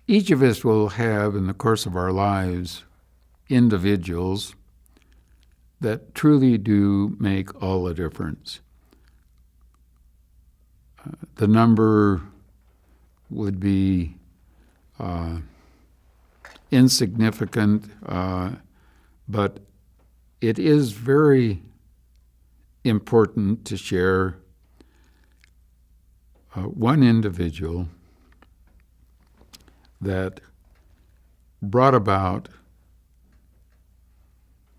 Each of us will have, in the course of our lives, individuals that truly do make all the difference. The number would be insignificant, but it is very important to share one individual that brought about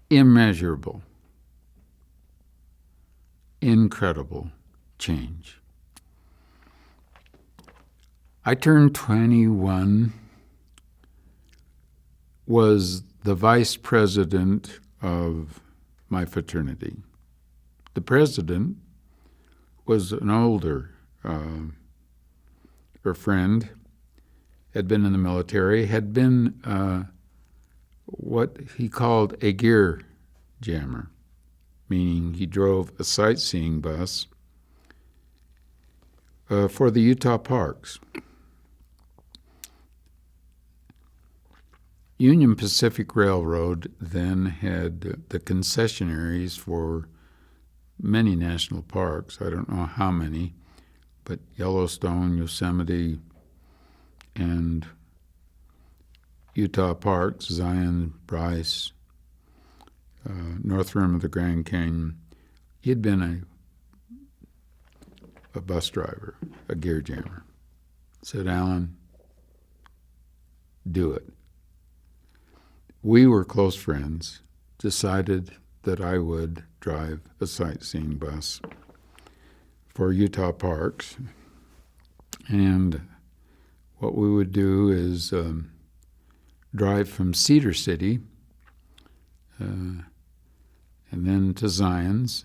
immeasurable, incredible change. I turned 21, was the vice president of my fraternity. The president was an older friend, had been in the military, had been what he called a gear jammer, meaning he drove a sightseeing bus for the Utah parks. Union Pacific Railroad then had the concessionaries for many national parks. I don't know how many, but Yellowstone, Yosemite, and Utah parks, Zion, Bryce, North Rim of the Grand Canyon. He had been a bus driver, a gear jammer. Said, Alan, do it. We were close friends, decided that I would drive a sightseeing bus for Utah parks. And what we would do is drive from Cedar City and then to Zion's,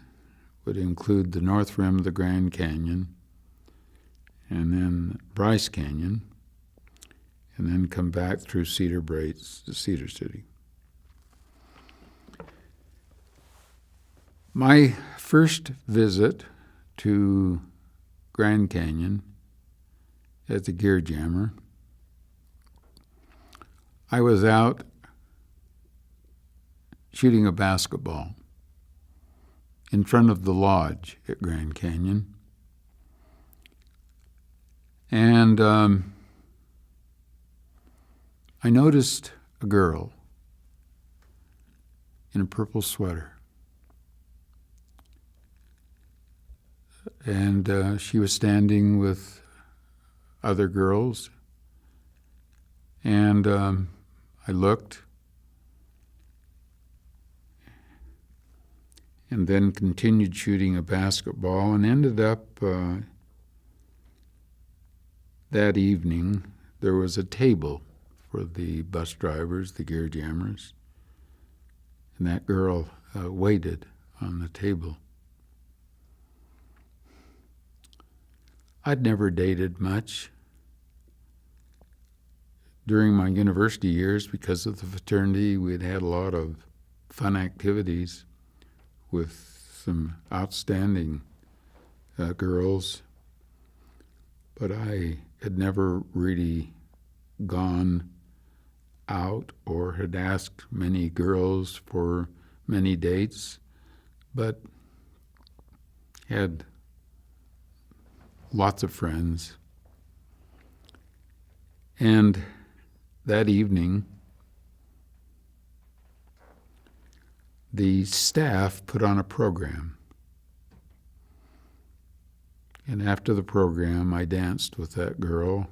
would include the North Rim of the Grand Canyon, and then Bryce Canyon, and then come back through Cedar Braids to Cedar City. My first visit to Grand Canyon as a gear jammer, I was out shooting a basketball in front of the lodge at Grand Canyon. And I noticed a girl in a purple sweater. And she was standing with other girls. And I looked and then continued shooting a basketball and ended up that evening, there was a table for the bus drivers, the gear jammers, and that girl waited on the table. I'd never dated much during my university years because of the fraternity. We'd had a lot of fun activities with some outstanding girls, but I had never really gone out or had asked many girls for many dates, but had lots of friends. And that evening, the staff put on a program. And after the program, I danced with that girl.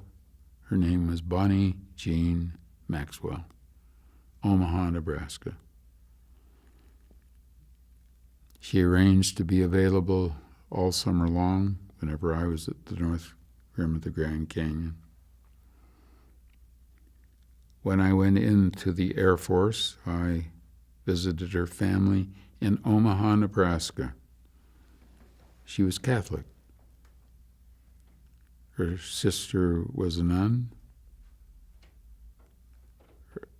Her name was Bonnie Jean Maxwell, Omaha, Nebraska. She arranged to be available all summer long whenever I was at the North Rim of the Grand Canyon. When I went into the Air Force, I visited her family in Omaha, Nebraska. She was Catholic. Her sister was a nun.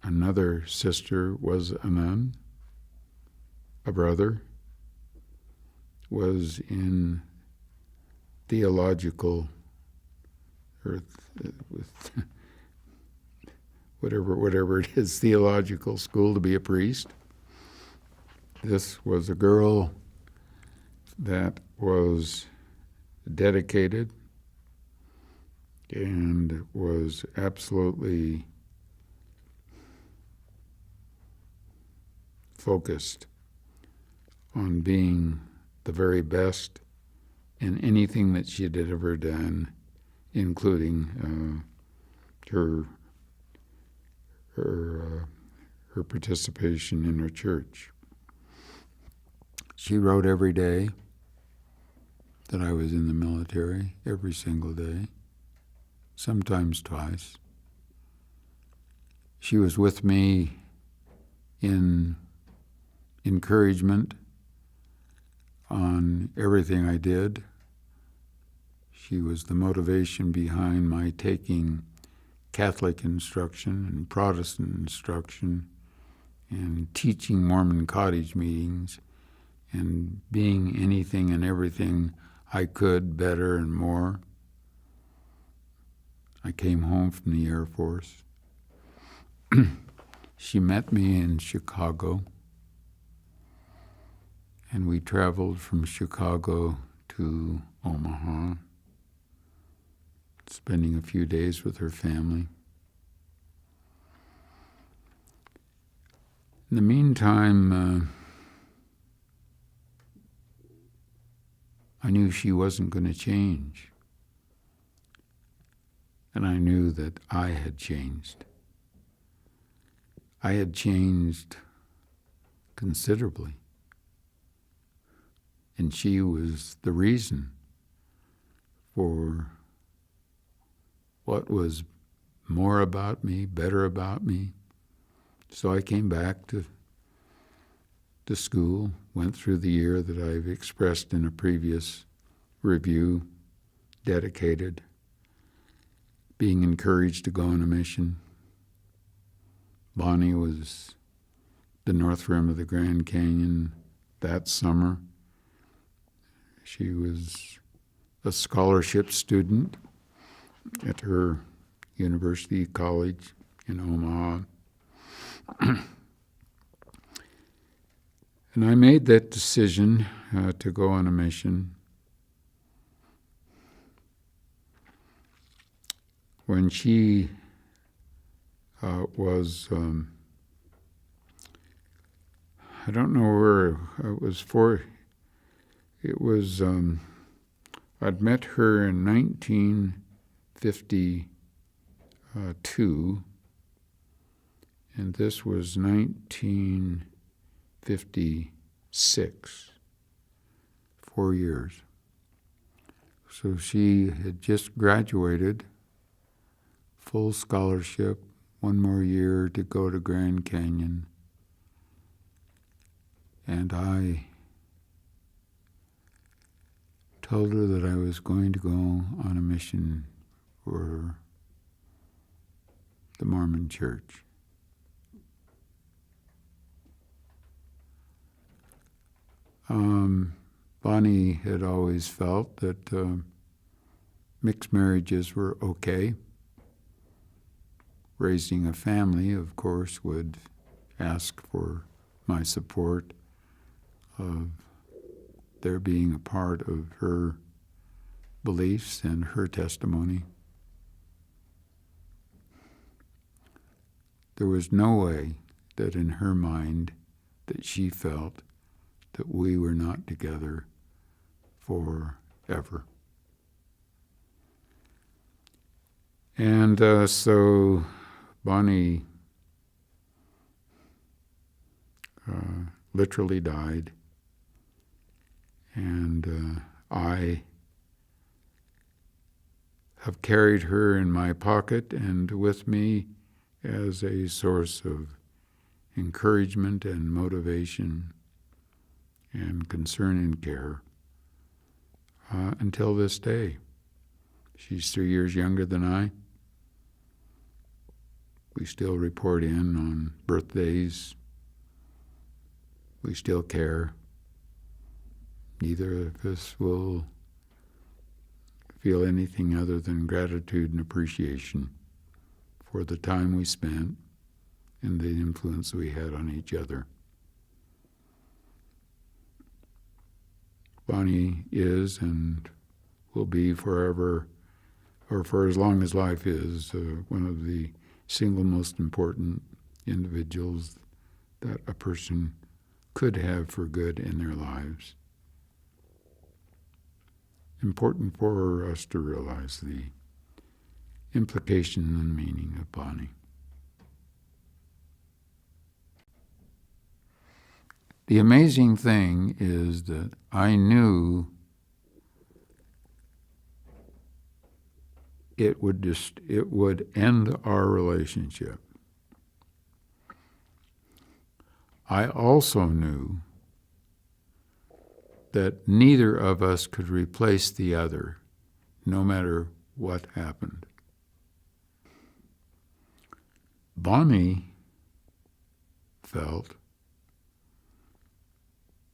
Another sister was a nun. A brother was in theological, or with whatever it is, theological school to be a priest. This was a girl that was dedicated and was absolutely focused on being the very best in anything that she had ever done, including her participation in her church. She wrote every day that I was in the military, every single day, sometimes twice. She was with me in encouragement on everything I did. She was the motivation behind my taking Catholic instruction and Protestant instruction and teaching Mormon cottage meetings and being anything and everything I could better and more. I came home from the Air Force. She met me in Chicago, and we traveled from Chicago to Omaha, spending a few days with her family. In the meantime, I knew she wasn't going to change, and I knew that I had changed. I had changed considerably, and she was the reason for what was more about me, better about me. So I came back to school, went through the year that I've expressed in a previous review, dedicated, being encouraged to go on a mission. Bonnie was the north rim of the Grand Canyon that summer. She was a scholarship student at her university college in Omaha. And I made that decision to go on a mission when she was, I don't know where it was for. It was, I'd met her in 1952, and this was 1956, 4 years. So she had just graduated, full scholarship, 1 more year to go to Grand Canyon. And I told her that I was going to go on a mission for the Mormon Church. Bonnie had always felt that mixed marriages were okay. Raising a family, of course, would ask for my support of their being a part of her beliefs and her testimony. There was no way that in her mind that she felt that we were not together forever. And so Bonnie literally died, and I have carried her in my pocket and with me as a source of encouragement and motivation and concern and care until this day. She's 3 years younger than I. We still report in on birthdays. We still care. Neither of us will feel anything other than gratitude and appreciation for the time we spent and the influence we had on each other. Bonnie is and will be forever, or for as long as life is, one of the single most important individuals that a person could have for good in their lives. Important for us to realize the implication and meaning of Bonnie. The amazing thing is that I knew it would end our relationship. I also knew that neither of us could replace the other, no matter what happened. Bonnie felt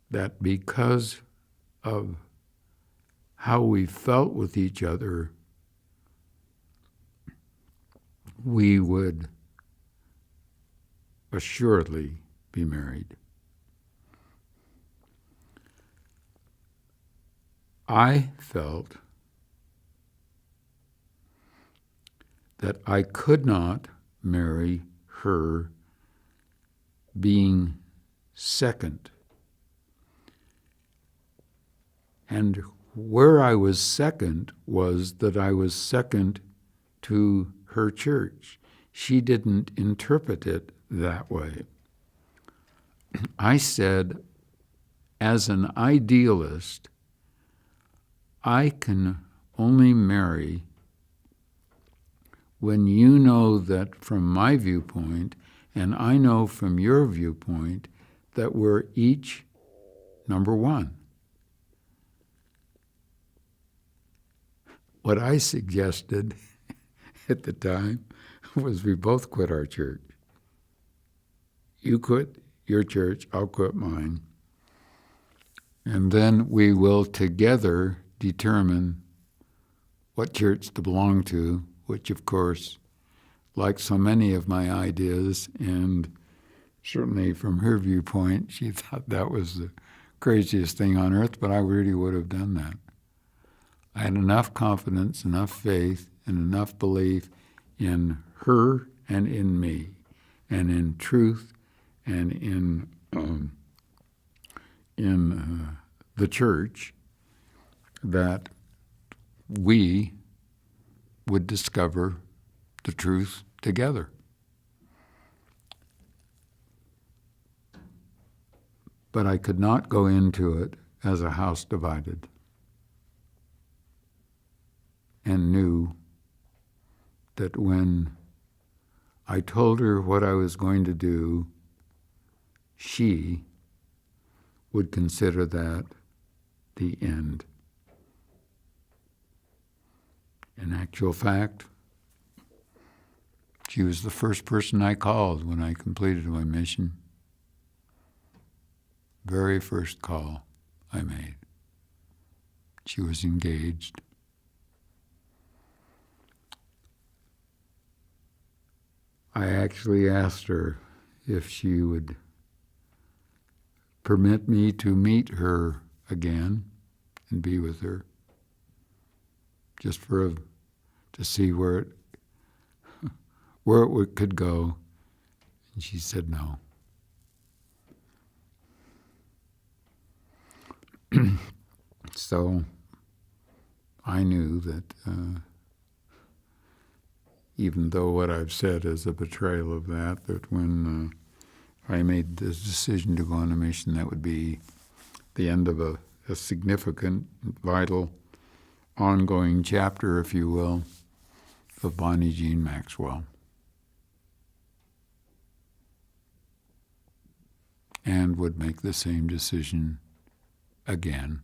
that because of how we felt with each other, we would assuredly be married. I felt that I could not marry her being second. And where I was second was that I was second to her church. She didn't interpret it that way. I said, as an idealist, I can only marry when you know that from my viewpoint, and I know from your viewpoint, that we're each number one. What I suggested at the time was we both quit our church. You quit your church, I'll quit mine. And then we will together determine what church to belong to, which of course, like so many of my ideas, and certainly from her viewpoint, she thought that was the craziest thing on earth, but I really would have done that. I had enough confidence, enough faith, and enough belief in her and in me, and in truth, and in the church, that we would discover the truth together. But I could not go into it as a house divided, and knew that when I told her what I was going to do, she would consider that the end. In actual fact, she was the first person I called when I completed my mission. Very first call I made. She was engaged. I actually asked her if she would permit me to meet her again and be with her, just to see where it could go. And she said no. So I knew that even though what I've said is a betrayal of that when I made this decision to go on a mission, that would be the end of a significant, vital, ongoing chapter, if you will, of Bonnie Jean Maxwell. And would make the same decision again